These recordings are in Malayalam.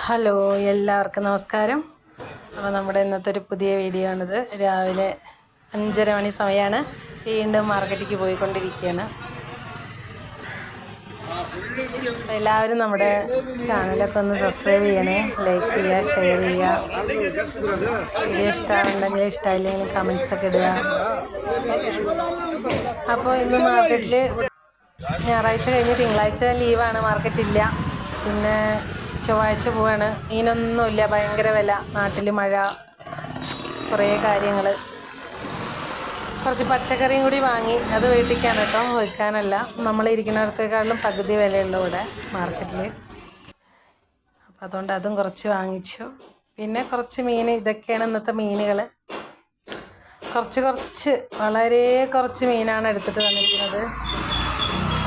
ഹലോ, എല്ലാവർക്കും നമസ്കാരം. അപ്പോൾ നമ്മുടെ ഇന്നത്തെ ഒരു പുതിയ വീഡിയോ ആണിത്. രാവിലെ 5:30 മണി സമയമാണ്. വീണ്ടും മാർക്കറ്റിലേക്ക് പോയിക്കൊണ്ടിരിക്കുകയാണ്. എല്ലാവരും നമ്മുടെ ചാനലൊക്കെ ഒന്ന് സബ്സ്ക്രൈബ് ചെയ്യണേ, ലൈക്ക് ചെയ്യുക, ഷെയർ ചെയ്യുക. വീഡിയോ ഇഷ്ടമാണെന്നുണ്ടെങ്കിൽ ഇഷ്ടമായില്ലെങ്കിൽ കമൻസൊക്കെ ഇടുക. അപ്പോൾ ഇന്ന് മാർക്കറ്റിൽ ഞായറാഴ്ച കഴിഞ്ഞ് തിങ്കളാഴ്ച ലീവാണ്, മാർക്കറ്റില്ല. പിന്നെ ചൊവ്വാഴ്ച പോവാണ്. മീനൊന്നുമില്ല, ഭയങ്കര വില. നാട്ടിൽ മഴ, കുറേ കാര്യങ്ങൾ. കുറച്ച് പച്ചക്കറിയും കൂടി വാങ്ങി, അത് വീട്ടിലേക്കാണ് കേട്ടോ, വെക്കാനല്ല. നമ്മളിരിക്കുന്നിടത്തേക്കാളും പകുതി വിലയുള്ളൂ ഇവിടെ മാർക്കറ്റിൽ. അപ്പം അതുകൊണ്ട് അതും കുറച്ച് വാങ്ങിച്ചു. പിന്നെ കുറച്ച് മീൻ, ഇതൊക്കെയാണ് ഇന്നത്തെ മീനുകൾ. കുറച്ച് വളരെ കുറച്ച് മീനാണ് എടുത്തിട്ട് വന്നിരിക്കുന്നത്.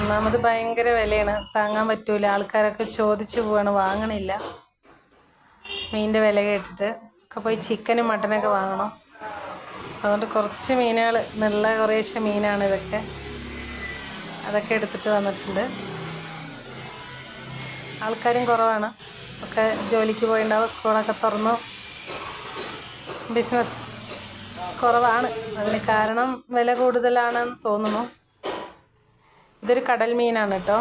ഒന്നാമത് ഭയങ്കര വിലയാണ്, താങ്ങാൻ പറ്റൂല. ആൾക്കാരൊക്കെ ചോദിച്ചു പോവാണ്, വാങ്ങണില്ല. മീനിൻ്റെ വില കേട്ടിട്ട് ഒക്കെ പോയി ചിക്കനും മട്ടനൊക്കെ വാങ്ങണം. അതുകൊണ്ട് കുറച്ച് മീനുകൾ, നല്ല കുറേശ്ശെ മീനാണ് ഇതൊക്കെ. അതൊക്കെ എടുത്തിട്ട് വന്നിട്ടുണ്ട്. ആൾക്കാരും കുറവാണ്, ഒക്കെ ജോലിക്ക് പോയിണ്ടാവും. സ്കൂളൊക്കെ തുറന്നു, ബിസിനസ് കുറവാണ്. അതിന് കാരണം വില കൂടുതലാണെന്ന് തോന്നുന്നു. ഇതൊരു കടൽ മീനാണ് കേട്ടോ,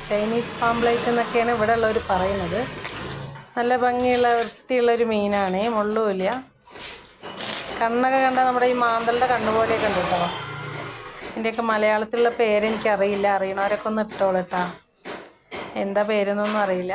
ചൈനീസ് പാംപ്ലേറ്റ് എന്നൊക്കെയാണ് ഇവിടെ ഉള്ളവർ പറയുന്നത്. നല്ല ഭംഗിയുള്ള വൃത്തിയുള്ളൊരു മീനാണ്, മുള്ളുമില്ല. കണ്ണൊക്കെ കണ്ടാൽ നമ്മുടെ ഈ മാന്തളുടെ കണ്ണ് പോലെയൊക്കെ ഉണ്ട് കേട്ടോ. ഇതിൻ്റെയൊക്കെ മലയാളത്തിലുള്ള പേരെനിക്കറിയില്ല, അറിയണവരൊക്കെ ഒന്ന് ഇട്ടോളൂ കേട്ടോ. എന്താ പേരെന്നൊന്നും അറിയില്ല.